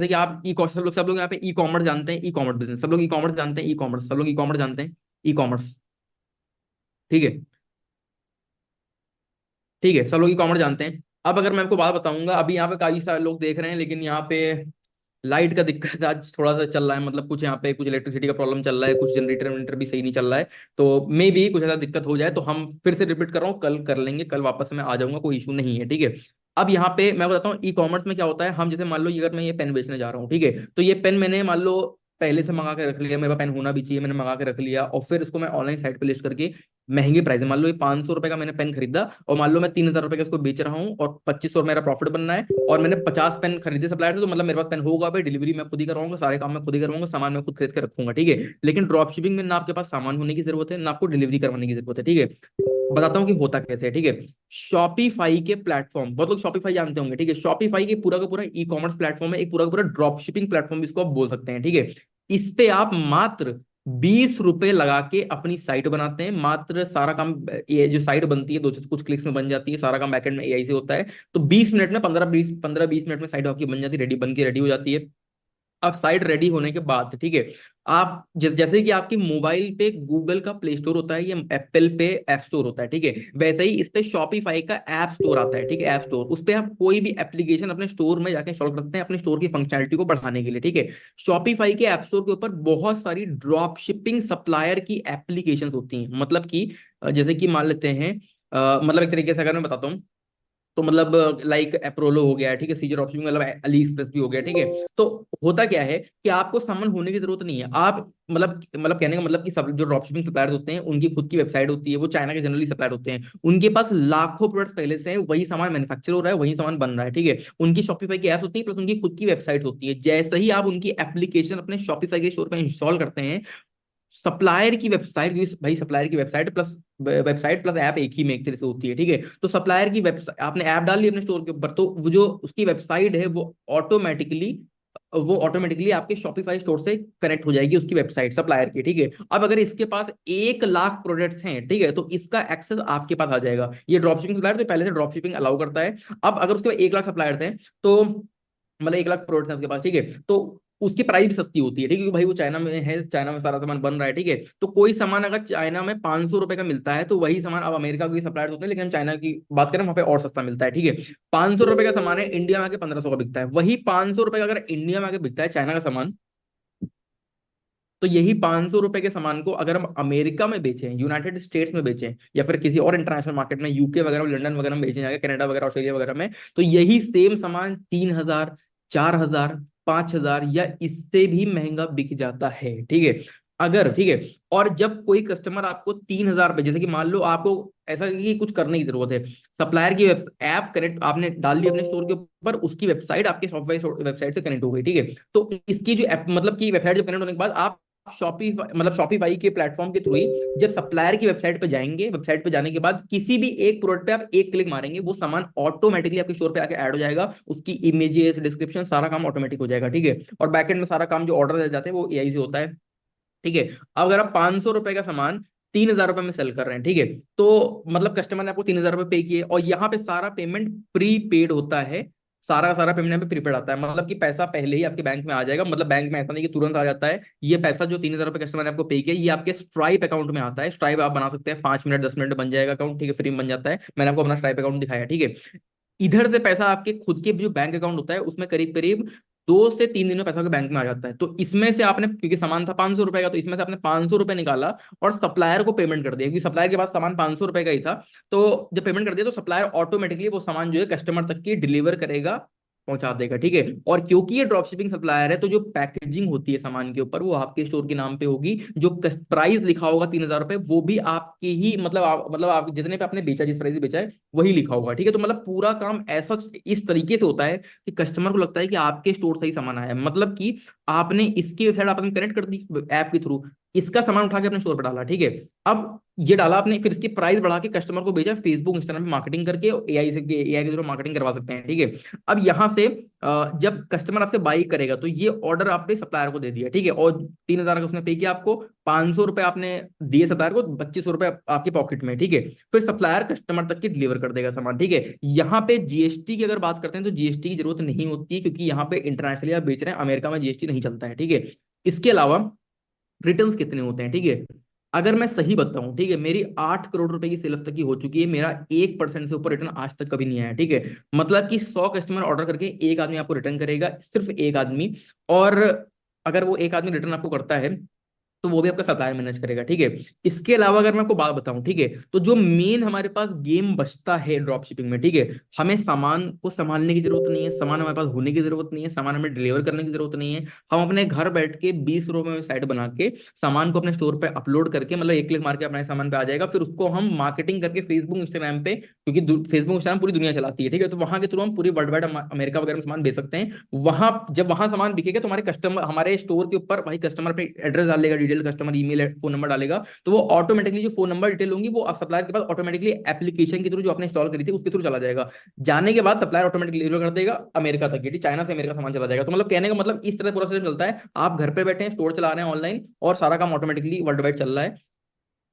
कि आप सब लोग यहाँ पे ई कॉमर्स जानते हैं, ई कॉमर्स बिजनेस, सब लोग ई कॉमर्स जानते हैं, ई कॉमर्स सब लोग ई कॉमर्स जानते हैं, ई कॉमर्स। ठीक है, ठीक है, सब लोग ई कॉमर्स जानते हैं। अब अगर मैं आपको बात बताऊंगा, अभी यहाँ पे काफी सारे लोग देख रहे हैं, लेकिन यहाँ पे लाइट का दिक्कत आज थोड़ा सा चल रहा है, मतलब कुछ यहाँ पे कुछ इलेक्ट्रिसिटी का प्रॉब्लम चल रहा है, कुछ जनरेटर वनरेटर भी सही नहीं चल रहा है। तो मे भी कुछ ऐसा दिक्कत हो जाए, तो हम फिर से रिपीट कर रहा हूँ, कल कर लेंगे, कल वापस मैं आ जाऊंगा, कोई इशू नहीं है। ठीक है। अब यहाँ पे मैं बताता हूँ ई कॉमर्स में क्या होता है। हम जैसे मान लो, अगर मैं ये पेन बेचने जा रहा हूँ, ठीक है, तो ये पेन मैंने मान लो पहले से मंगा के रख लिया, मेरा पेन होना भी चाहिए, मैंने मंगा के रख लिया, और फिर इसको मैं ऑनलाइन साइट पे लिस्ट करके महंगे प्राइस में, मान लो ये 500 रुपए का मैंने पेन खरीदा, और मान लो मैं 3000 रुपए का इसको बेच रहा हूँ, और 2500 मेरा प्रॉफिट बनना है, और मैंने 50 पेन खरीदे सप्लायर से, तो मतलब मेरे पास पेन होगा भाई, डिलीवरी मैं खुद ही करवाऊंगा, सारे काम मैं खुद ही करवाऊंगा, सामान मैं खुद खरीद के रखूंगा। ठीक है। लेकिन ड्रॉप शिपिंग में ना आपके पास सामान होने की जरूरत है, ना आपको डिलीवरी करवाने की जरूरत है। ठीक है। बताता हूँ कि होता कैसे है। ठीक है। शॉपिफाई के प्लेटफॉर्म, बहुत लोग शॉपिफाई जानते होंगे। ठीक है। शॉपिफाई के पूरा का पूरा ई कॉमर्स प्लेटफॉर्म है, एक पूरा का पूरा ड्रॉप शिपिंग प्लेटफॉर्म इसको आप बोल सकते हैं। ठीक है। इस पे आप मात्र 20 रुपए लगा के अपनी साइट बनाते हैं, मात्र सारा काम, ये जो साइट बनती है दो से कुछ क्लिक्स में बन जाती है, सारा काम बैकएंड में एआई से होता है। तो 20 मिनट में, 15-20 मिनट में साइट आपकी बन जाती है, रेडी बन के रेडी हो जाती है। अब साइट रेडी होने के बाद, ठीक है, आप जैसे कि आपकी मोबाइल पे गूगल का प्ले स्टोर होता है, या एप्पल पे ऐप स्टोर होता है, ठीक है, वैसे ही इस पे शॉपिफाई का ऐप स्टोर आता है। ठीक है। ऐप स्टोर, उस पे आप कोई भी एप्लीकेशन अपने स्टोर में जाके इंस्टॉल कर सकते हैं, अपने स्टोर की फंक्शनलिटी को बढ़ाने के लिए। ठीक है। शॉपिफाई के ऐप स्टोर के ऊपर बहुत सारी ड्रॉप शिपिंग सप्लायर की एप्लीकेशन होती हैं, मतलब कि जैसे कि मान लेते हैं, मतलब एक तरीके से अगर मैं बताता हूँ, तो मतलब लाइक अप्रोलो हो गया, ठीक है, सीजर ऑप्शन, मतलब अली एक्सप्रेस भी हो गया। ठीक है। तो होता क्या है कि आपको सामान होने की जरूरत नहीं है, आप मतलब कहने का मतलब कि सब जो ड्रॉप शिपिंग सप्लायर्स होते हैं, उनकी खुद की वेबसाइट होती है, वो चाइना के जनरली सप्लायर होते हैं, उनके पास लाखों प्रोडक्ट्स पहले से हैं, वही सामान मैन्युफैक्चर हो रहा है, वही सामान बन रहा है। ठीक है। उनकी शॉपिफाई की ऐप होती है, प्लस उनकी खुद की वेबसाइट होती है। जैसे ही आप उनकी एप्लीकेशन अपने शॉपिफाई के स्टोर पर इंस्टॉल करते हैं, सप्लायर की वेबसाइट, भाई सप्लायर की वेबसाइट प्लस ऐप एक ही में एक तरह से होती है। ठीक है। तो सप्लायर की वेबसाइट आपने ऐप डाल ली अपने स्टोर के ऊपर, तो वो जो उसकी वेबसाइट है वो ऑटोमेटिकली आपके शॉपिफाई स्टोर से कनेक्ट हो जाएगी, उसकी वेबसाइट सप्लायर की। ठीक है। अब अगर इसके पास 1 लाख प्रोडक्ट्स हैं, ठीक है, तो इसका एक्सेस आपके पास आ जाएगा। ये ड्रॉप शिपिंग सप्लायर तो पहले से ड्रॉप शिपिंग अलाउ करता है। अब अगर उसके पास 1 लाख सप्लायर थे, तो मतलब 1 लाख प्रोडक्ट्स हैं उसके पास, ठीक है, तो उसकी प्राइस भी सस्ती होती है। ठीक है, क्योंकि भाई वो चाइना में है, चाइना में सारा सामान बन रहा है। ठीक है। तो कोई सामान अगर चाइना में 500 रुपए का मिलता है, तो वही सामान, अब अमेरिका के सप्लायर होते हैं, लेकिन हम चाइना की बात करें, वहां पे और सस्ता मिलता है। ठीक है। 500 रुपए का सामान है, इंडिया में आके 1500 का बिकता है। वही 500 रुपए का अगर इंडिया में आके बिकता है चाइना का सामान, तो यही 500 रुपए के सामान को अगर हम अमेरिका में बेचें, यूनाइटेड स्टेट्स में बेचें, या फिर किसी और इंटरनेशनल मार्केट में, यूके वगैरह में, लंदन वगैरह में बेचें जाके, कनाडा वगैरह, ऑस्ट्रेलिया वगैरह में, तो यही सेम सामान 3000, 4000, 5000 या इससे भी महंगा बिक जाता है। ठीक है। अगर, ठीक है, और जब कोई कस्टमर आपको 3000 रुपए, जैसे कि मान लो आपको ऐसा कि कुछ करने की जरूरत है, सप्लायर की ऐप कनेक्ट आपने डाल दी अपने स्टोर के ऊपर, उसकी वेबसाइट आपके शॉपिफाई वेबसाइट से कनेक्ट हो गई। ठीक है। तो इसकी जो ऐप, मतलब की वेबसाइट जब कनेक्ट होने के बाद, आप शॉपिफाई के प्लेटफॉर्म के थ्रू ही जब सप्लायर की वेबसाइट पे जाएंगे, वेबसाइट पे जाने के बाद किसी भी एक प्रोडक्ट पे आप एक क्लिक मारेंगे, वो सामान ऑटोमेटिकली आपके स्टोर पे आके ऐड हो जाएगा, उसकी इमेजेस, डिस्क्रिप्शन, सारा काम ऑटोमेटिक हो जाएगा। ठीक है। और बैकएंड में सारा काम जो ऑर्डर रह जाते हैं वो एआई से होता है। ठीक है। अब अगर आप 500 रुपए का सामान 3000 रुपए में सेल कर रहे हैं, ठीक है, तो मतलब कस्टमर ने आपको 3000 रुपए पे किए, और यहाँ पे सारा पेमेंट प्री पेड होता है, सारा का सारा पेमेंट यहाँ पे प्रीपेड आता है, मतलब कि पैसा पहले ही आपके बैंक में आ जाएगा। मतलब बैंक में ऐसा नहीं कि तुरंत आ जाता है, ये पैसा जो 3000 रुपए कस्टमर ने आपको पे किया, ये आपके स्ट्राइप अकाउंट में आता है। स्ट्राइप आप बना सकते हैं, 5 मिनट 10 मिनट में बन जाएगा अकाउंट, ठीक है, फ्री में बन जाता है। मैंने आपको अपना स्ट्राइप अकाउंट दिखाया। ठीक है। इधर से पैसा आपके खुद के जो बैंक अकाउंट होता है, उसमें करीब करीब 2 से 3 दिन में पैसा के बैंक में आ जाता है। तो इसमें से आपने, क्योंकि सामान था 500 रुपए का, तो इसमें से आपने 500 रुपए निकाला और सप्लायर को पेमेंट कर दिया, क्योंकि सप्लायर के पास सामान 500 रुपए का ही था। तो जब पेमेंट कर दिया, तो सप्लायर ऑटोमेटिकली वो सामान जो है कस्टमर तक की डिलीवर करेगा, पहुंचा देगा। ठीक है। और क्योंकि ये ड्रॉप शिपिंग सप्लायर है, तो जो पैकेजिंग होती है सामान के ऊपर, वो आपके स्टोर के नाम पे होगी। जो प्राइस लिखा होगा 3000 रुपए, वो भी आपके ही, मतलब आप जितने पे आपने बेचा, जिस प्राइस से बेचा है वही लिखा होगा। ठीक है। तो मतलब पूरा काम ऐसा इस तरीके से होता है कि कस्टमर को लगता है कि आपके स्टोर से ही सामान आया है, मतलब कि आपने इसकी वेबसाइट आपने कनेक्ट कर दी ऐप के थ्रू, इसका सामान उठा के अपने स्टोर पर डाला, ठीक है। अब ये डाला आपने, फिर इसकी प्राइस बढ़ा के कस्टमर को भेजा, फेसबुक इंस्टाग्राम पे मार्केटिंग करके, एआई के थ्रू मार्केटिंग करवा सकते हैं, ठीक है। अब यहाँ से जब कस्टमर आपसे बाई करेगा तो ये ऑर्डर आपने सप्लायर को दे दिया, ठीक है, और 3,000 का उसने पे किया आपको, 500 रुपये आपने दिए सप्लायर को, 2500 रुपये आपके पॉकेट में, ठीक है। फिर सप्लायर कस्टमर तक की डिलीवर कर देगा सामान, ठीक है। यहाँ पे जीएसटी की अगर बात करते हैं तो जीएसटी की जरूरत नहीं होती है, क्योंकि यहाँ पे इंटरनेशनली आप बेच रहे हैं, अमेरिका में जीएसटी नहीं चलता है, ठीक है। इसके अलावा रिटर्न्स कितने होते हैं, ठीक है। अगर मैं सही बताऊं, ठीक है, मेरी 8 करोड़ रुपए की सेल अब तक की हो चुकी है, मेरा 1% से ऊपर रिटर्न आज तक कभी नहीं आया, ठीक है। मतलब कि 100 कस्टमर ऑर्डर करके एक आदमी आपको रिटर्न करेगा, सिर्फ एक आदमी। और अगर वो एक आदमी रिटर्न आपको करता है तो वो भी आपका सप्लायर मैनेज करेगा, ठीक है। इसके अलावा अगर मैं आपको बात बताऊं, ठीक है, तो जो मेन हमारे पास गेम बचता है ड्रॉप शिपिंग में, ठीक है, हमें सामान को संभालने की जरूरत नहीं है, सामान हमारे पास होने की जरूरत नहीं है, सामान हमें डिलीवर करने की जरूरत नहीं है। हम अपने घर बैठ के 20 रुपए में साइट बना के सामान को अपने स्टोर पे अपलोड करके, मतलब एक क्लिक मार के अपने सामान पे आ जाएगा, फिर उसको हम मार्केटिंग करके फेसबुक इंस्टाग्राम पे, क्योंकि फेसबुक इंस्टाग्राम पूरी दुनिया चलाती है, ठीक है, तो वहां के थ्रू हम पूरी वर्ल्ड वाइड अमेरिका वगैरह में सामान बेच सकते हैं। वहां जब वहां सामान बिकेगा तो हमारे कस्टमर, हमारे स्टोर के ऊपर भाई कस्टमर अपने एड्रेस डालेगा, detail customer email phone number डालेगा, तो वो ऑटोमेटिकली जो फोन नंबर डिटेल होंगी वो सप्लायर के पास ऑटोमेटिकली एप्लीकेशन के थ्रू जो आपने इंस्टॉल करी थी उसके थ्रू चला जाएगा। जाने के बाद सप्लायर ऑटोमेटिकली डिलीवर कर देगा अमेरिका तक, चाइना से अमेरिका सामान चला जाएगा। तो मतलब कहने का मतलब इस तरह पूरा सिस्टम चलता है, आप घर पे बैठे हैं, स्टोर चला रहे हैं ऑनलाइन, और सारा काम ऑटोमेटिकली वर्ल्ड वाइड चल रहा है,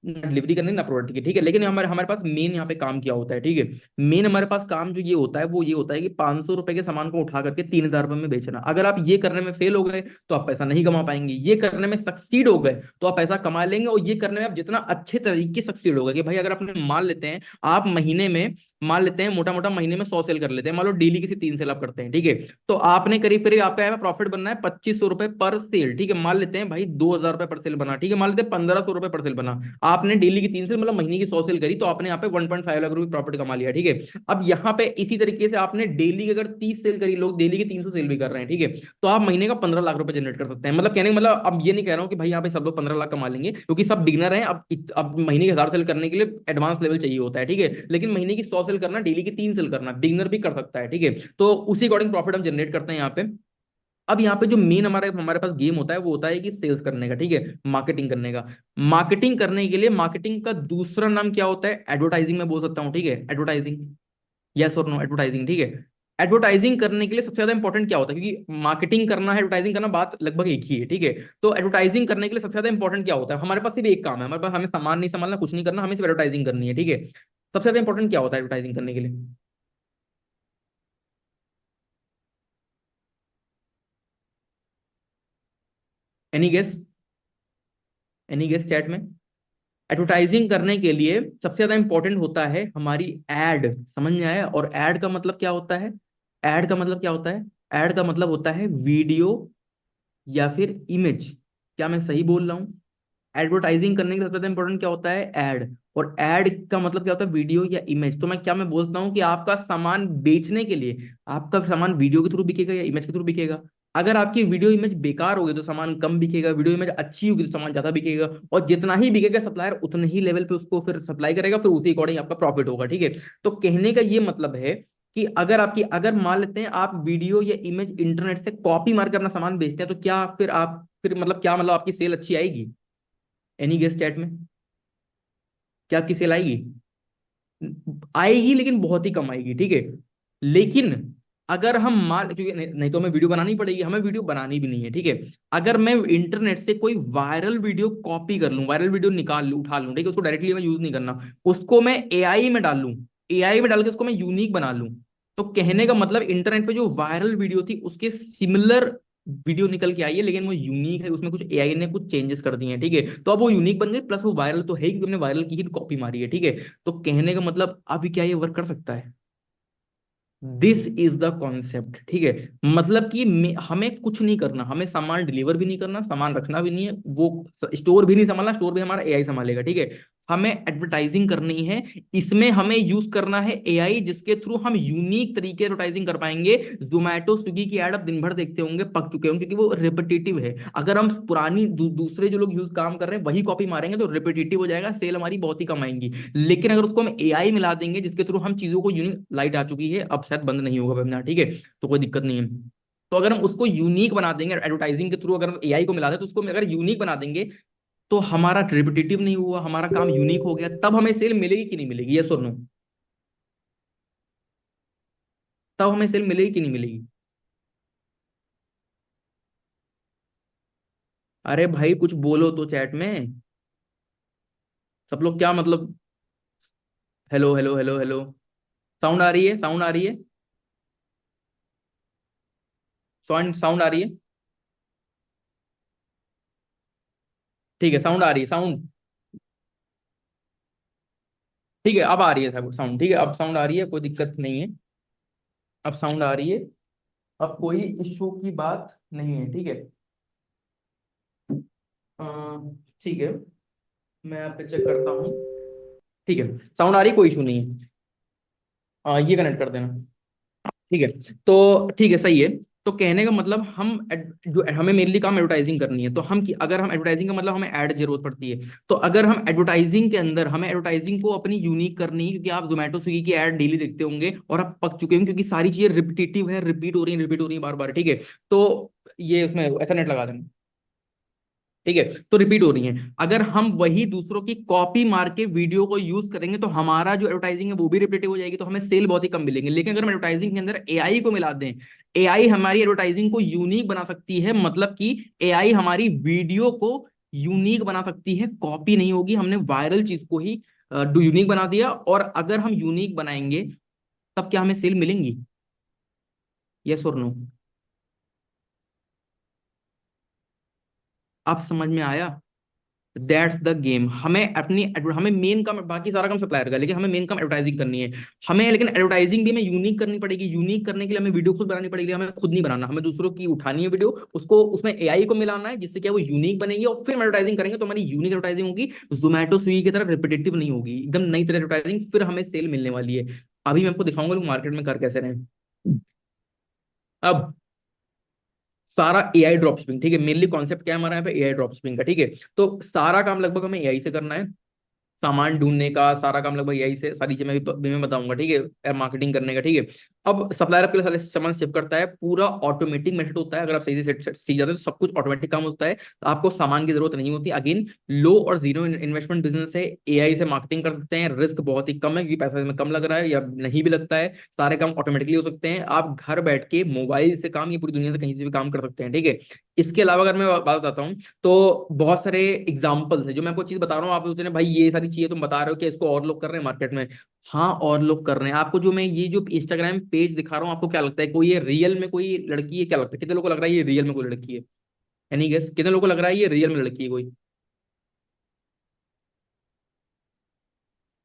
ना डिलीवरी करने ना प्रोडक्ट की, ठीक है। लेकिन हमारे हमारे पास मेन यहाँ पे काम क्या होता है, ठीक है, मेन हमारे पास काम जो ये होता है वो ये होता है कि 500 रुपए के सामान को उठा करके 3,000 रुपए में बेचना। अगर आप ये करने में फेल हो गए तो आप पैसा नहीं कमा पाएंगे, ये करने में सक्सीड हो गए तो आप पैसा कमा लेंगे, और ये करने में आप जितना अच्छे तरीके से सक्सीड होगा कि भाई अगर अपने मान लेते हैं आप महीने में, मान लेते हैं मोटा मोटा महीने में 100 सेल कर लेते हैं, मान लो डेली किसी 3 सेल आप करते हैं, ठीक है, तो आपने करीब करीब आप पे प्रॉफिट बनना है 2500 रुपए पर सेल, ठीक है। मान लेते हैं भाई 2,000 रुपए पर सेल बना, ठीक है, मान लेते हैं 1,500 रुपए पर सेल बना, आपने डेली की 3 सेल मतलब महीने की 100 सेल करी, तो आपने यहाँ पे 1.5 लाख रुपए प्रॉफिट कमा लिया, ठीक है। अब यहाँ पे इसी तरीके से आपने डेली की अगर 30 सेल करी, लोग डेली की 300 सेल भी कर रहे हैं, ठीक है, तो आप महीने का 15 लाख रुपए जनरेट कर सकते हैं। मतलब कहने का मतलब अब ये नहीं कह रहा हूँ कि भाई यहाँ पे सब लोग 15 लाख कमा लेंगे, क्योंकि सब बिगनर हैं। अब महीने के 1,000 सेल करने के लिए एडवांस लेवल चाहिए होता है, ठीक है, लेकिन महीने की 100 सेल करना, डेली की 3 सेल करना बिगनर भी कर सकता है, ठीक है। तो उसी अकॉर्डिंग प्रॉफिट हम जनरेट करते हैं यहाँ पे। अब यहाँ पे जो मेन हमारे हमारे पास गेम होता है वो होता है कि सेल्स करने का, ठीक है, मार्केटिंग करने का। मार्केटिंग करने के लिए मार्केटिंग का दूसरा नाम क्या होता है, एडवर्टाइजिंग में बोल सकता हूँ, ठीक है, एडवर्टाइजिंग, यस और नो, एडवर्टाइजिंग, ठीक है। एडवर्टाइजिंग करने के लिए सबसे ज्यादा इंपॉर्टेंट क्या होता है, क्योंकि मार्केटिंग करना है, एडवर्टाइजिंग करना, बात लगभग एक ही है, ठीक है। तो एडवर्टाइजिंग करने के लिए सबसे ज्यादा इंपॉर्टेंट क्या होता है, हमारे पास सिर्फ एक काम है, हमारे पास हमें सामान नहीं संभालना, कुछ नहीं करना, हमें सिर्फ एडवर्टाइजिंग करनी है, ठीक है। सबसे ज्यादा इंपॉर्टेंट क्या होता है एडवर्टाइजिंग करने के लिए? Any guess? Any guess chat में? एडवर्टाइजिंग करने के लिए सबसे ज्यादा इंपॉर्टेंट होता है हमारी एड, समझ में आया? और एड का मतलब क्या होता है? एड का मतलब क्या होता है? एड का मतलब होता है वीडियो या फिर इमेज। क्या मैं सही बोल रहा हूँ? एडवर्टाइजिंग करने के लिए सबसे ज्यादा इंपॉर्टेंट क्या होता है, एड। और एड का मतलब क्या होता है, वीडियो या इमेज। तो मैं बोलता हूँ कि आपका सामान बेचने के लिए आपका सामान वीडियो के थ्रू बिकेगा या इमेज के थ्रू बिकेगा। अगर आपकी वीडियो इमेज बेकार होगी तो सामान कम बिकेगा, वीडियो इमेज अच्छी होगी तो सामान ज्यादा बिकेगा, और जितना ही बिकेगा सप्लायर उतने ही लेवल पे उसको फिर सप्लाई करेगा, फिर उसी अकॉर्डिंग आपका प्रॉफिट होगा, ठीक है। तो कहने का ये मतलब है कि अगर मान लेते हैं आप वीडियो या इमेज इंटरनेट से कॉपी मार के अपना सामान बेचते हैं, तो क्या फिर आप फिर मतलब क्या मतलब आपकी सेल अच्छी आएगी? एनी गेस चैट में? क्या आपकी सेल आएगी? आएगी, लेकिन बहुत ही कम आएगी, ठीक है। लेकिन अगर हम मान, क्योंकि नहीं तो हमें वीडियो बनानी पड़ेगी, हमें वीडियो बनानी भी नहीं है, ठीक है। अगर मैं इंटरनेट से कोई वायरल वीडियो कॉपी कर लूं, वायरल वीडियो निकाल लूं, उठा लूं, ठीक है, उसको डायरेक्टली मैं यूज नहीं करना, उसको मैं एआई में डाल लूं, एआई में डाल के उसको मैं यूनिक बना लूं, तो कहने का मतलब इंटरनेट पे जो वायरल वीडियो थी उसके सिमिलर वीडियो निकल के आई है, लेकिन वो यूनिक है, उसमें कुछ एआई ने कुछ चेंजेस कर दिए हैं, ठीक है, तो अब वो यूनिक बन गई, प्लस वो वायरल तो है ही, क्योंकि हमने वायरल की ही कॉपी मारी है, ठीक है। तो कहने का मतलब अभी क्या ये वर्क कर सकता है? दिस इज द कॉन्सेप्ट, ठीक है। मतलब कि हमें कुछ नहीं करना, हमें सामान डिलीवर भी नहीं करना, सामान रखना भी नहीं है, वो स्टोर भी नहीं संभालना, स्टोर भी हमारा एआई संभालेगा, ठीक है। हमें एडवर्टाइजिंग करनी है, इसमें हमें यूज करना है एआई, जिसके थ्रू हम यूनिक तरीके एडवर्टाइजिंग कर पाएंगे। जोमैटो स्विगी की ऐड आप दिन भर देखते होंगे, पक चुके होंगे, क्योंकि वो रिपीटेटिव है। अगर हम पुरानी दूसरे जो लोग यूज काम कर रहे हैं वही कॉपी मारेंगे तो रिपीटेटिव हो जाएगा, सेल हमारी बहुत ही कम आएंगी। लेकिन अगर उसको हम एआई मिला देंगे, जिसके थ्रू हम चीजों को यूनिक, लाइट आ चुकी है, अब शायद बंद नहीं होगा वेबिनार, ठीक है, तो कोई दिक्कत नहीं है। तो अगर हम उसको यूनिक बना देंगे एडवर्टाइजिंग के थ्रू, अगर हम एआई को मिला दें तो उसको अगर यूनिक बना देंगे, तो हमारा रिपीटेटिव नहीं हुआ, हमारा काम यूनिक हो गया, तब हमें सेल मिलेगी कि नहीं मिलेगी, यस और नो? तब हमें सेल मिलेगी कि नहीं मिलेगी? अरे भाई कुछ बोलो तो चैट में। सब लोग क्या मतलब? Hello hello hello hello. Sound आ रही है? साउंड आ रही है? साउंड साउंड आ रही है? ठीक है, साउंड आ रही है, साउंड। ठीक है, अब आ रही है साउंड, ठीक है, अब साउंड आ रही है, कोई दिक्कत नहीं है। अब साउंड आ रही है। अब कोई इशू की बात नहीं है, ठीक है। ठीक है, मैं यहाँ पे चेक करता हूँ। ठीक है, साउंड आ रही है, कोई इशू नहीं है। ये कनेक्ट कर देना। ठीक है, तो ठीक है, सही है। तो कहने का मतलब हम जो हमें मेनली काम एडवर्टाइजिंग करनी है, तो हम अगर हम एडवर्टाइजिंग का मतलब हमें ऐड की जरूरत पड़ती है। तो अगर हम एडवर्टाइजिंग के अंदर हमें एडवर्टाइजिंग को अपनी यूनिक करनी है, क्योंकि आप जोमेटो स्विगी की ऐड डेली देखते होंगे और आप पक चुके होंगे, क्योंकि सारी चीजें रिपीटेटिव है, रिपीट हो रही है बार बार, ठीक है। तो ये उसमें ऐसा नेट लगा देना। ठीक है, तो रिपीट हो रही है। अगर हम वही दूसरों की कॉपी मार के वीडियो को यूज करेंगे तो हमारा जो एडवर्टाइजिंग है वो भी रिपीटेटिव हो जाएगी, तो हमें सेल बहुत ही कम मिलेंगे। लेकिन अगर हम एडवर्टाइजिंग के अंदर एआई को मिला दें, एआई हमारी एडवर्टाइजिंग को यूनिक बना सकती है, मतलब कि एआई हमारी वीडियो को यूनिक बना सकती है, कॉपी नहीं होगी। हमने वायरल चीज को ही यूनिक बना दिया, और अगर हम यूनिक बनाएंगे तब क्या हमें सेल मिलेंगी, यस और नो? आप समझ में आया? That's the game. हमें मेन काम, बाकी सारा काम सप्लायर का, लेकिन हमें मेन काम एडवर्टाइजिंग करनी है। हमें लेकिन एडवर्टाइजिंग भी हमें यूनिक करनी पड़ेगी। यूनिक करने के लिए हमें वीडियो खुद बनानी पड़ेगी, हमें खुद नहीं बनाना, हमें दूसरों की उठानी है वीडियो, उसको उसमें एआई को मिलाना है, जिससे क्या वो यूनिक बनेगी, और फिर हम एडवर्टाइजिंग करेंगे तो हमारी यूनिक एडवर्टाइजिंग होगी। जोमेटो स्विगी की तरह रिपीटेटिव नहीं होगी, एकदम नई तरह एडवर्टाइजिंग, फिर हमें सेल मिलने वाली है। अभी मैं आपको दिखाऊंगा लोग मार्केट में कर कैसे रहे हैं। अब सारा एआई ड्रॉप शिपिंग, ठीक है, मेनली कॉन्सेप्ट क्या है हमारा यहाँ पे, एआई ड्रॉप शिपिंग का, ठीक है। तो सारा काम लगभग हमें एआई से करना है। सामान ढूंढने का सारा काम लगभग यही से, सारी चीजें भी मैं बताऊंगा, ठीक है, मार्केटिंग करने का, ठीक है। अब सप्लायर आपके लिए सारे सामान शिप करता है, पूरा ऑटोमेटिक मेथड होता है। अगर आप सही से सीख जाते हैं तो सब कुछ ऑटोमेटिक काम होता है, तो आपको सामान की जरूरत नहीं होती। अगेन, लो और जीरो इन्वेस्टमेंट बिजनेस है, एआई से मार्केटिंग कर सकते हैं, रिस्क बहुत ही कम है, क्योंकि पैसा इसमें कम लग रहा है या नहीं भी लगता है। सारे काम ऑटोमेटिकली हो सकते हैं, आप घर बैठ के मोबाइल से काम, ये पूरी दुनिया से कहीं से भी काम कर सकते हैं, ठीक है। इसके अलावा अगर मैं बात बताता हूँ, तो बहुत सारे एग्जाम्पल्स हैं जो मैं आपको चीज बता रहा हूँ। आप सोचते हैं भाई ये सारी चीजें तुम बता रहे हो कि इसको और लोग कर रहे हैं मार्केट में। हाँ, और लोग कर रहे हैं। आपको जो मैं ये जो इंस्टाग्राम पेज दिखा रहा हूँ, आपको क्या लगता है, कोई ये रियल में कोई लड़की है? क्या लगता है, कितने लोगों को लग रहा है ये रियल में कोई लड़की है? एनी गेस, कितने लोगों को लग रहा है ये रियल में लड़की है कोई?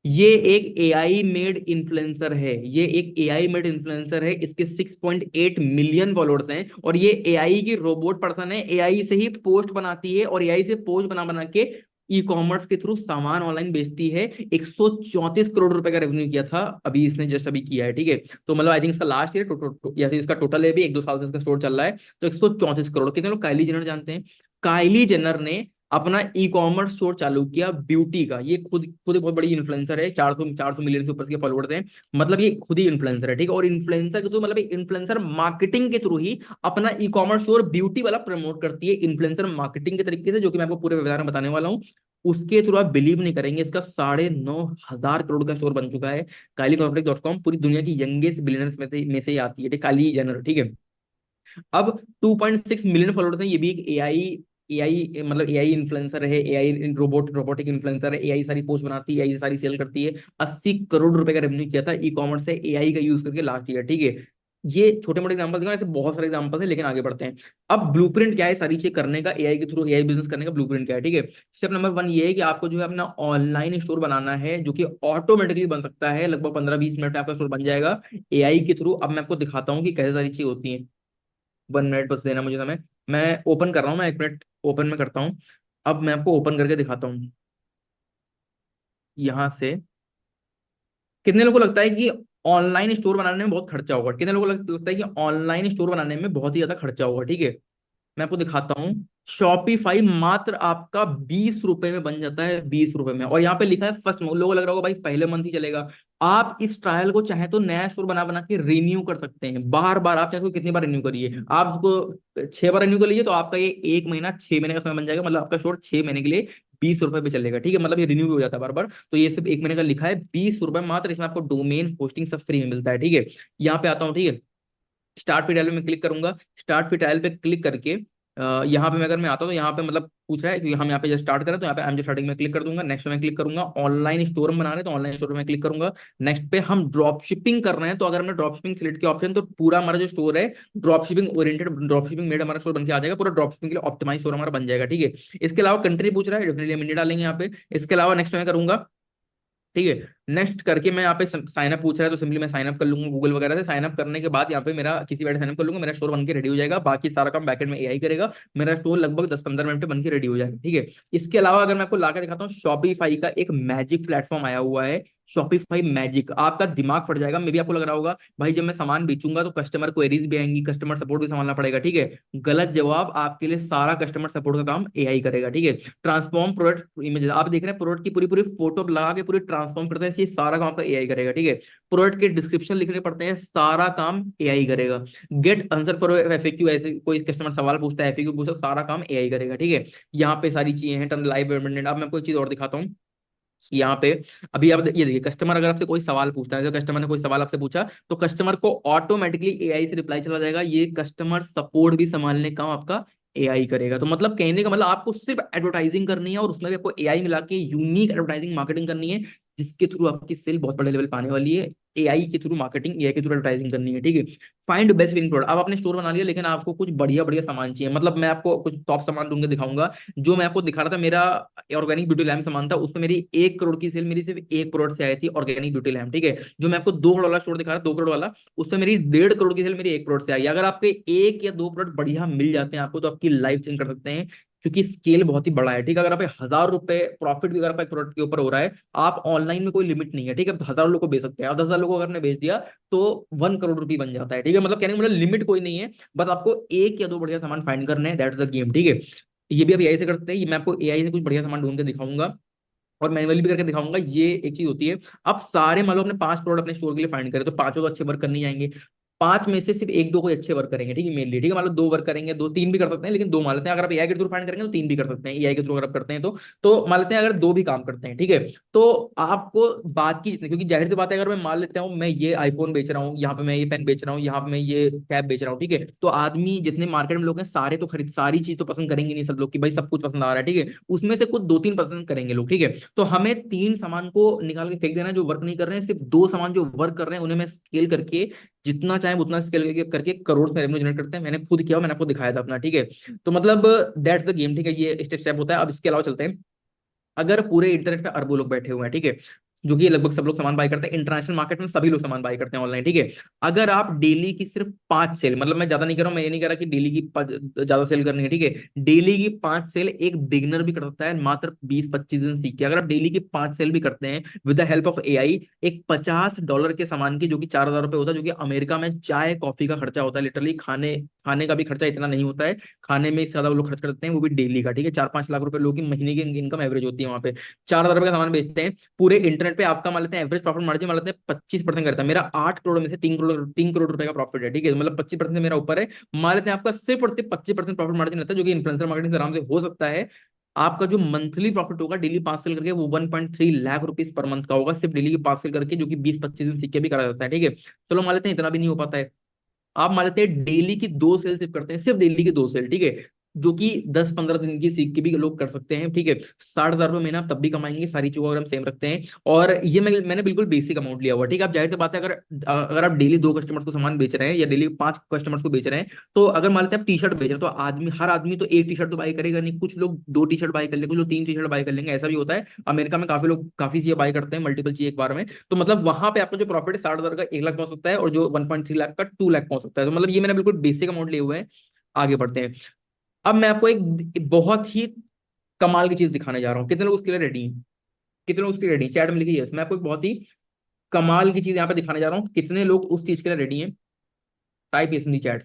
ये एक एआई मेड इन्फ्लुएंसर है, ये एक एआई मेड इन्फ्लुएंसर है, इसके 6.8 मिलियन फॉलोअर्स हैं, और ये एआई की रोबोट पर्सन है, एआई से ही पोस्ट बनाती है, और एआई से पोस्ट बना बना के ई कॉमर्स के थ्रू सामान ऑनलाइन बेचती है। 134 करोड़ रुपए का रेवेन्यू किया था, अभी इसने जस्ट अभी किया है, ठीक है। तो मतलब आई थिंक इसका लास्ट ईयर या फिर इसका टोटल है भी, 1-2 साल से इसका स्टोर चल रहा है। तो 134 करोड़। कितने लोग काइली जेनर जानते हैं? काइली जेनर ने अपना ई कॉमर्स स्टोर चालू किया ब्यूटी का। ये खुद खुद एक बहुत बड़ी इन्फ्लुएंसर है, 400 मिलियन से ऊपर के फॉलोअर्स हैं। मतलब ये खुद ही इन्फ्लुएंसर है, ठीक है। और इन्फ्लुएंसर के थ्रू, मतलब इन्फ्लुएंसर मार्केटिंग के थ्रू ही अपना ई कॉमर्स स्टोर ब्यूटी वाला प्रमोट करती है, इन्फ्लुएंसर मार्केटिंग के तरीके से, जो कि मैं आपको पूरे वेबिनार में बताने वाला हूँ। उसके थ्रू आप बिलीव नहीं करेंगे, इसका 9,500 करोड़ का स्टोर बन चुका है। काइली कॉस्मेटिक .com पूरी दुनिया की यंगेस्ट बिलियनर्स में से ही आती है, ठीक, काइली जेनर, ठीक है। अब 2.6 मिलियन फॉलोअर्स हैं, ये भी एक एआई एआई मतलब एआई इन्फ्लुएंसर है, एआई रोबोटिक इन्फ्लुएंसर है, एआई सारी पोस्ट बनाती है, एआई सारी सेल करती है। 80 करोड़ रुपए का रेवेन्यू किया था ई कॉमर्स से एआई का यूज करके लास्ट ईयर, ठीक है। ये छोटे मोटे एग्जांपल दिखा, ऐसे बहुत सारे एग्जांपल है, लेकिन आगे बढ़ते हैं। अब ब्लूप्रिंट क्या है सारी चीज करने का, एआई के थ्रू एआई बिजनेस करने का ब्लूप्रिंट क्या है, ठीक है। स्टेप नंबर 1 ये है कि आपको जो है अपना ऑनलाइन स्टोर बनाना है, जो कि ऑटोमेटिकली बन सकता है, लगभग 15-20 मिनट में आपका स्टोर बन जाएगा एआई के थ्रू। अब मैं आपको दिखाता हूँ कि कैसे सारी चीज होती है। 1 मिनट बस देना मुझे समय। मैं ओपन कर रहा हूँ, मैं 1 मिनट ओपन में करता हूँ। अब मैं आपको ओपन करके दिखाता हूँ यहाँ से। कितने लोगों को लगता है कि ऑनलाइन स्टोर बनाने में बहुत खर्चा होगा? कितने लोगों को लगता है कि ऑनलाइन स्टोर बनाने में बहुत ही ज्यादा खर्चा होगा, ठीक है। मैं आपको दिखाता हूँ। शॉपिफाई मात्र आपका 20 रुपए में बन जाता है, 20 रुपए में। और यहाँ पे लिखा है फर्स्ट मंथ। लोगों को लग रहा होगा भाई पहले मंथ ही चलेगा। आप इस ट्रायल को चाहे तो नया स्टोर बना बना के रिन्यू कर सकते हैं, बार बार। आप चाहे तो कितनी बार रिन्यू करिए, आप उसको 6 बार रिन्यू कर लीजिए, तो आपका ये 1 महीना 6 महीने का समय बन जाएगा, मतलब आपका स्टोर 6 महीने के लिए 20 रुपए पे चलेगा, ठीक है, मतलब ये रिन्यू हो जाता है बार बार। तो ये सिर्फ 1 महीने का लिखा है, 20 रुपए मात्र, इसमें आपको डोमेन होस्टिंग सब फ्री में मिलता है, ठीक है। यहाँ पे आता हूँ, ठीक है, स्टार्ट फ्री ट्रायल पे मैं क्लिक करूंगा। स्टार्ट फ्री ट्रायल पे क्लिक करके यहाँ पे मैं अगर मैं आता हूँ तो यहाँ पे मतलब पूछ रहा है कि हम यहाँ पे जब स्टार्ट करें, तो यहाँ पे आई एम जस्ट स्टार्टिंग में क्लिक कर दूंगा। नेक्स्ट में क्लिक करूंगा, ऑनलाइन स्टोर बना रहे हैं तो ऑनलाइन स्टोर में क्लिक करूंगा। नेक्स्ट पे हम ड्रॉप शिपिंग कर रहे हैं, तो अगर हमने ड्रॉप शिपिंग सिलेक्ट किया ऑप्शन, तो पूरा हमारा जो स्टोर है drop shipping oriented, drop shipping made हमारा स्टोर बन के आ जाएगा, पूरा ड्रॉप शिपिंग के लिए ऑप्टिमाइज स्टोर हमारा बन जाएगा, ठीक है। इसके अलावा कंट्री पूछ रहा है, डेफिनेटली हम इंडिया डालेंगे यहाँ पे। इसके अलावा नेक्स्ट में करूंगा, ठीक है। नेक्स्ट करके मैं यहाँ पे साइन अप पूछ रहा है, तो सिंपली मैं साइन अप कर लूंगा गूगल वगैरह से। साइन अप करने के बाद यहाँ पे मेरा किसी वेबसाइट साइन अप कर लूंगा, मेरा स्टोर बन के रेडी हो जाएगा। बाकी सारा काम बैकएंड में एआई करेगा, मेरा स्टोर लगभग 10-15 मिनट में बन के रेडी हो जाएगा, ठीक है। इसके अलावा अगर मैं आपको लाकर दिखाता हूँ, शॉपिफाई का एक मैजिक प्लेटफॉर्म आया हुआ है, शॉपिफाई मैजिक। आपका दिमाग फट जाएगा, मे भी आपको लग रहा होगा भाई जब मैं सामान बेचूंगा तो कस्टमर क्वेरीज भी आएंगी, कस्टमर सपोर्ट भी संभालना पड़ेगा, ठीक है। गलत जवाब, आपके लिए सारा कस्टमर सपोर्ट का काम एआई करेगा, ठीक है। ट्रांसफॉर्म प्रोडक्ट इमेज, आप देख रहे हैं प्रोडक्ट की पूरी पूरी फोटो लगा के पूरी ट्रांसफॉर्म करते हैं, ये सारा काम आपका एआई करेगा, ठीक है। प्रोडक्ट के डिस्क्रिप्शन लिखने पड़ते हैं, सारा काम एआई करेगा। गेट आंसर फॉर एफएक्यू, ऐसे कोई कस्टमर सवाल पूछता है, एफएक्यू पूछता है, सारा काम एआई करेगा, ठीक है। यहाँ पे सारी चीजें हैं, टर्न लाइव। अब मैं आपको एक चीज और दिखाता हूँ यहाँ पे। अभी आप ये देखिए, कस्टमर अगर आपसे कोई सवाल पूछता है, तो कस्टमर ने कोई सवाल आपसे पूछा, तो कस्टमर को ऑटोमेटिकली एआई से रिप्लाई चला जाएगा। ये कस्टमर सपोर्ट भी संभालने का काम आपका एआई करेगा। तो मतलब कहने का मतलब आपको सिर्फ एडवर्टाइजिंग करनी है, और उसमें भी आपको एआई मिला के यूनिक एडवर्टाइजिंग मार्केटिंग करनी है, जिसके थ्रू आपकी सेल बहुत बड़े लेवल पाने वाली है। एआई के थ्रू मार्केटिंग, एआई के थ्रू एडवर्टाइजिंग करनी है, ठीक है। फाइंड बेस्ट विनिंग प्रोडक्ट, अब आपने स्टोर बना लिया, लेकिन आपको कुछ बढ़िया बढ़िया सामान चाहिए। मतलब मैं आपको कुछ टॉप सामान ढूंढ के दिखाऊंगा। जो मैं आपको दिखा रहा था, मेरा ऑर्गेनिक ब्यूटी लैम्प सामान था, उसमें मेरी 1 करोड़ की सेल मेरी सिर्फ एक प्रोडक्ट से आई थी, ऑर्गेनिक ब्यूटी लैम्प, ठीक है। जो मैं आपको 2 करोड़ वाला स्टोर दिखा रहा, 2 करोड़ वाला, उसमें मेरी 1.5 करोड़ की सेल मेरी एक प्रोडक्ट से आई। अगर आपके 1 या 2 प्रोडक्ट बढ़िया मिल जाते हैं आपको, तो आपकी लाइफ चेंज कर सकते हैं, क्योंकि स्केल बहुत ही बड़ा है, ठीक है। अगर आप 1,000 रुपए प्रॉफिट भी अगर आप एक प्रोडक्ट के ऊपर हो रहा है, आप ऑनलाइन में कोई लिमिट नहीं है, ठीक है। 1,000 लोगों को बेच सकते हैं आप, 10,000 लोगों को अगर आपने बेच दिया तो 1 करोड़ रुपये बन जाता है, ठीक है। मतलब कहने का मतलब लिमिट कोई नहीं है, बस आपको 1 या 2 बढ़िया सामान फाइंड करने हैं, दैट्स द गेम, ठीक है। ये भी आप एआई से करते हैं, ये मैं आपको एआई से कुछ बढ़िया सामान ढूंढ के दिखाऊंगा, और मैनुअली भी करके दिखाऊंगा। ये एक चीज होती है। अब सारे मान लो अपने 5 प्रोडक्ट अपने स्टोर के लिए फाइंड करें, तो पांचों तो अच्छे वर्क करने जाएंगे। 5 में से सिर्फ 1-2 कोई अच्छे वर्क करेंगे, ठीक है, मेनली, ठीक है। मान लो 2 वर्क करेंगे, 2-3 भी कर सकते हैं, लेकिन 2 मान लेते हैं। अगर आप एआई के थ्रू फाइंड करेंगे तो 3 भी कर सकते हैं, एआई के थ्रू अगर आप करते हैं तो मान लेते हैं अगर 2 भी काम करते हैं, ठीक है। तो आपको बाकी जितने, क्योंकि जाहिर सी बात है, अगर मैं मान लेता हूँ मैं ये आईफोन बेच रहा हूँ, यहाँ पे मैं ये पेन बेच रहा हूँ, यहाँ पे मैं ये कैब बेच रहा हूँ, ठीक है, तो आदमी जितने मार्केट में लोग हैं सारे तो खरीद, सारी चीज तो पसंद करेंगे नहीं सब लोग, कि भाई सब कुछ पसंद आ रहा है, ठीक है। उसमें से कुछ 2-3 पसंद करेंगे लोग, ठीक है। तो हमें 3 सामान को निकाल के फेंक देना है जो वर्क नहीं कर रहे हैं, सिर्फ 2 सामान जो वर्क कर रहे हैं उन्हें मैं स्केल करके जितना चाहे उतना स्केल करके करोड़ में रेवेन्यू जनरेट करते हैं। मैंने खुद किया, मैंने आपको दिखाया था अपना, ठीक है। तो मतलब दैट्स द गेम, ठीक है, ये स्टेप स्टेप होता है। अब इसके अलावा चलते हैं, अगर पूरे इंटरनेट पे अरबों लोग बैठे हुए हैं, ठीक है, जो कि लगभग सब लोग सामान बाय करते हैं, इंटरनेशनल मार्केट में सभी लोग सामान बाय करते हैं ऑनलाइन, ठीक है। अगर आप डेली की सिर्फ 5 सेल, मतलब मैं ज्यादा नहीं कर रहा हूं, मैं ये नहीं कह रहा कि डेली की ज्यादा सेल करनी है, ठीक है, डेली की 5 सेल एक बिगनर भी कर सकता है, मात्र 20-25 दिन सीख के। अगर आप डेली की 5 सेल भी करते हैं with the help of AI, एक $50 के सामान की, जो कि 4,000 रुपए होता है, जो कि अमेरिका में चाय कॉफी का खर्चा होता है, लिटरली खाने खाने का भी खर्चा इतना नहीं होता है, खाने में इससे ज्यादा वो लोग खर्च करते हैं, वो भी डेली का, ठीक है। 4-5 लाख रुपए लोगों की महीने की इनकम एवरेज होती है वहां पे। 4,000 रुपए का सामान बेचते हैं पूरे इंटरनेट पे, आपका मान लेते हैं एवरेज प्रॉफिट मार्जिन मान लेते हैं 25% करता है। मेरा 8 करोड़ में से 3 करोड़ रुपए का प्रॉफिट है, ठीक है, मतलब 25% मेरा ऊपर है। मान लेते हैं आपका सिर्फ और सिर्फ 25% प्रॉफिट मार्जिन रहता है, जो कि इन्फ्लुएंसर मार्केटिंग से आराम से हो सकता है। आपका जो मंथली प्रॉफिट होगा डेली 5 सेल करके, वो 1.3 लाख रुपीज पर मंथ का होगा, सिर्फ डेली की 5 सेल करके, जो कि 20-25 दिन सीख के भी करा जाता है, ठीक है। चलो मान लेते हैं इतना भी नहीं हो पाता है, आप मान लेते हैं डेली की 2 सेल सिर्फ करते हैं, सिर्फ डेली की 2 सेल, ठीक है, जो कि 10-15 दिन की सीख के भी लोग कर सकते हैं, ठीक है। 60,000 रुपये महीना आप तब भी कमाएंगे, सारी चीजों अगर हम सेम रखते हैं। और ये मैंने बिल्कुल बेसिक अमाउंट लिया हुआ, ठीक है। आप जाहिर सी बात है, अगर अगर आप डेली 2 कस्टमर्स को सामान बेच रहे हैं, या डेली 5 कस्टमर्स को बेच रहे हैं, तो अगर मान लेते हैं आप टी शर्ट बेच रहे हैं, तो आदमी, हर आदमी तो एक टी शर्ट तो बाई करेगा नहीं, कुछ लोग 2 टी शर्ट बाई कर लेंगे, कुछ लोग 3 टी शर्ट बाई कर लेंगे, ऐसा भी होता है। अमेरिका में काफी लोग काफी चीजें बाई करते हैं, मल्टीपल चीज एक बार में। तो मतलब वहां पे आपका जो प्रॉफिट है 60,000 का 1 लाख पहुंच सकता है, और जो 1.3 लाख का 2 लाख पहुंच सकता है। तो मतलब ये मैंने बिल्कुल बेसिक अमाउंट लिए हुए हैं। आगे बढ़ते हैं। अब मैं आपको एक बहुत ही कमाल की चीज दिखाने जा रहा हूँ, कितने लोग उसके लिए रेडी हैं? कितने लोग उसके लिए रेडी हैं? चैट में लिखिए यस। मैं आपको एक बहुत ही कमाल की चीज यहाँ पे दिखाने जा रहा हूँ, कितने लोग उस चीज के लिए रेडी हैं? Type yes in the chat,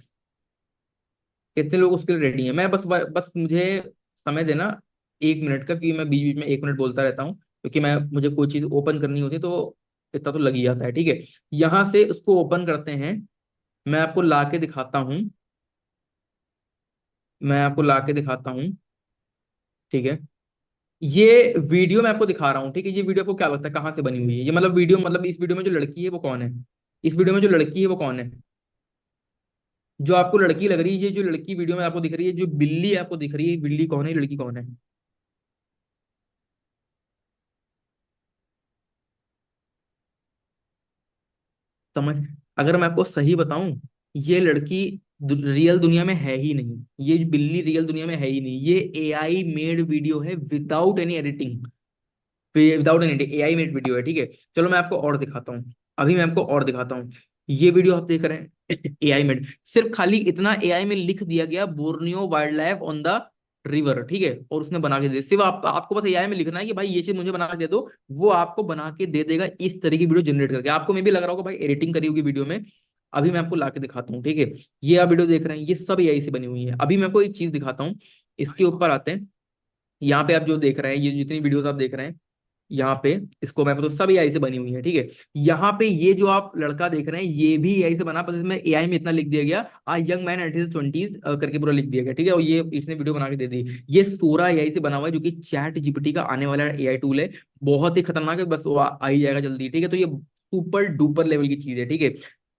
कितने लोग उसके लिए रेडी हैं? मैं बस मुझे समय देना 1 मिनट का, क्योंकि मैं बीच बीच में 1 मिनट बोलता रहता हूँ, क्योंकि मैं मुझे कोई चीज ओपन करनी होती है तो इतना तो लग ही जाता है, ठीक है। यहां से उसको ओपन करते हैं, मैं आपको ला के दिखाता हूँ, मैं आपको ला के दिखाता हूँ, ठीक है। ये वीडियो मैं आपको दिखा रहा हूँ, ठीक है। ये वीडियो आपको क्या लगता है कहाँ से बनी हुई है? ये मतलब वीडियो, मतलब इस वीडियो में जो लड़की है वो कौन है? इस वीडियो में जो लड़की है वो कौन है? जो आपको लड़की लग रही है, ये जो लड़की वीडियो में आपको दिख रही है, जो बिल्ली आपको दिख रही है, बिल्ली कौन है, ये लड़की कौन है? समझ? अगर मैं आपको सही बताऊं, ये लड़की रियल दुनिया में है ही नहीं। ये बिल्ली रियल दुनिया में है ही नहीं। ये एआई मेड वीडियो है, without any editing, without any editing, AI made video है, ठीक है। चलो मैं आपको और दिखाता हूँ। अभी मैं आपको और दिखाता हूँ। ये वीडियो आप देख रहे हैं एआई मेड, सिर्फ खाली इतना एआई में लिख दिया गया, Borneo wild life on the river, ठीक है, और उसने बना के दे, सिर्फ आपको बस एआई में लिखना है कि भाई ये चीज मुझे बना के दे दो, वो आपको बना के दे देगा इस तरह की वीडियो जनरेट करके। आपको मे भी लग रहा होगा भाई एडिटिंग करी होगी वीडियो में। अभी मैं आपको ला के दिखाता हूँ, ठीक है। ये आप वीडियो देख रहे हैं, ये सब एआई से बनी हुई है। अभी मैं आपको एक चीज दिखाता हूँ, इसके ऊपर आते हैं। यहाँ पे आप जो देख रहे हैं, ये जितनी वीडियोस आप देख रहे हैं, यहाँ पे, इसको मैं तो सब एआई से बनी हुई है, ठीक है। यहाँ पे ये जो आप लड़का देख रहे हैं, ये भी एआई से बना, बस इसमें एआई में इतना लिख दिया गया, a young man at his 20s करके पूरा लिख दिया गया, ठीक है। और ये इसने वीडियो बना के दे दी। ये सोरा एआई से बना हुआ है, जो कि चैट जीपीटी का आने वाला एआई टूल है। बहुत ही खतरनाक है, बस वो आ ही जाएगा जल्दी, ठीक है। तो ये सुपर डुपर लेवल की चीज है, ठीक है।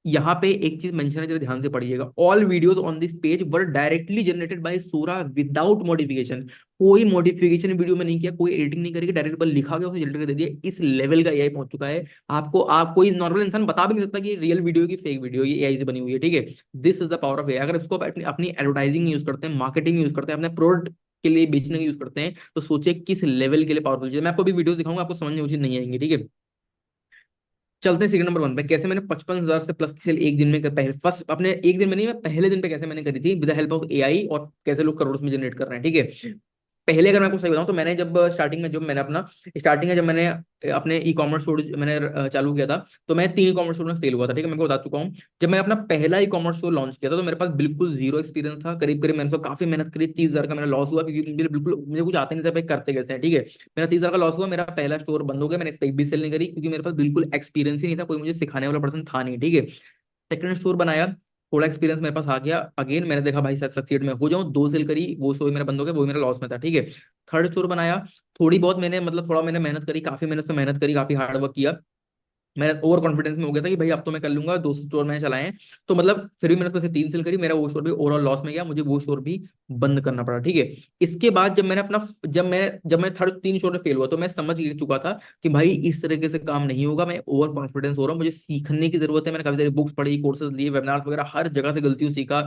यहाँ पे एक चीज मेंशन है, जरा ध्यान से पढ़िएगा। All videos on this page were directly generated by Sora without modification. कोई मॉडिफिकेशन वीडियो में नहीं किया, कोई एडिटिंग नहीं करी, डायरेक्ट बस लिखा गया, उसे जनरेट कर दे दिया। इस लेवल का एआई पहुंच चुका है। आपको, आप कोई नॉर्मल इंसान बता भी नहीं सकता कि ये रियल वीडियो की फेक वीडियो, ये एआई से बनी हुई है, ठीक है। This is the power of AI. अगर इसको अपनी अपनी एडवर्टाइजिंग में यूज करते हैं, मार्केटिंग में यूज करते हैं, अपने प्रोडक्ट के लिए बेचने का यूज करते हैं, तो सोचिए किस लेवल के लिए पावरफुल चीज है। मैं आपको भी वीडियो दिखाऊंगा, आपको समझ में वो चीज नहीं आएंगे, ठीक है। चलते हैं सीक्रेट नंबर 1 पे, कैसे मैंने 55,000 से प्लस की सेल एक दिन में पहले, फर्स्ट अपने एक दिन में नहीं, मैं पहले दिन पे कैसे मैंने करी थी with the help of AI, और कैसे लोग करोड़ में जनरेट कर रहे हैं, ठीक है। पहले अगर मैं आपको सही बताऊं, तो मैंने जब स्टार्टिंग में, जब मैंने अपना स्टार्टिंग है, जब मैंने अपने ई कॉमर्स स्टोर मैंने चालू किया था, तो मैं 3 ई कॉमर्स स्टोर में फेल हुआ था, ठीक है, मैं आपको बता चुका हूँ। जब मैंने अपना पहला ई कॉमर्स स्टोर लॉन्च किया था, तो मेरे पास बिल्कुल जीरो एक्सपीरियंस था। करीब करीब मैंने उसको काफी मेहनत करी, 30,000 का मेरा लॉस हुआ, क्योंकि मुझे कुछ आता नहीं था भाई करते कैसे हैं, ठीक है। मेरा 30,000 का लॉस हुआ, मेरा पहला स्टोर बंद हो गया, मैंने एक भी सेल नहीं करी, क्योंकि मेरे पास बिल्कुल एक्सपीरियंस ही नहीं था, कोई मुझे सिखाने वाला पर्सन था नहीं, ठीक है। सेकंड स्टोर बनाया, थोड़ा एक्सपीरियंस मेरे पास आ गया, अगेन मैंने देखा भाई शायद सक्सीड में हो जाऊं, 2 सेल करी, वो शो मेरा बंद हो गया, वो मेरा लॉस में था, ठीक है। थर्ड स्टोर बनाया, थोड़ी बहुत मैंने, मतलब थोड़ा मैंने मेहनत करी, काफी मैंने उस पर मेहनत करी, काफी हार्ड वर्क किया। मैं ओवर कॉन्फिडेंस में हो गया था कि भाई अब तो मैं कर लूंगा, 200 स्टोर मैंने चलाए हैं। तो मतलब फिर भी मैंने उसमें से 3 सेल करी, मेरा वो स्टोर भी ओवरऑल लॉस में गया, मुझे वो स्टोर भी बंद करना पड़ा, ठीक है। इसके बाद जब मैंने अपना, जब मैं थर्ड 3 स्टोर में फेल हुआ, तो मैं समझ चुका था कि भाई इस तरीके से काम नहीं होगा, मैं ओवर कॉन्फिडेंस हो रहा हूँ, मुझे सीखने की जरूरत है। मैंने काफी सारी बुक्स पढ़ी, कोर्सेज लिए, वेबिनार वगैरह, हर जगह से गलतियों सीखा,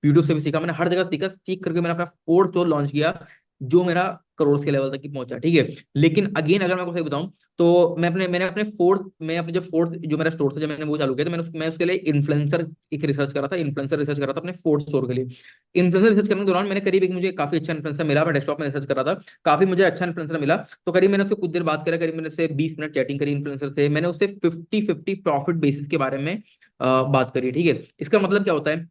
यूट्यूब से भी सीखा, मैंने हर जगह सीखा, सीख करके मैंने अपना फोर्थ स्टोर लॉन्च किया, जो मेरा करोड़ के लेवल तक ही पहुंचा, ठीक है। लेकिन अगेन अगर मैं आपको सही बताऊं, तो मैंने अपने फोर्थ में, अपने जब फोर्थ जो मेरा स्टोर था, जब मैंने वो चालू किया, तो मैं उसके लिए इन्फ्लुएंसर एक रिसर्च करा था, इन्फ्लुएंसर रिसर्च करा था अपने फोर्थ स्टोर के लिए। इन्फ्लुएंसर रिसर्च करने के दौरान मैंने करीब एक, मुझे काफी अच्छा इन्फ्लुएंसर मिला, मैं डेस्कटॉप में रिसर्च कर रहा था, काफी मुझे अच्छा इन्फ्लुएंसर मिला। तो करीब मैंने उससे कुछ देर बात करा, करीब मैंने उससे 20 मिनट चैटिंग करी इन्फ्लुएंसर से, मैंने उससे 50-50 प्रॉफिट बेसिस के बारे में बात करी, ठीक है। इसका मतलब क्या होता है?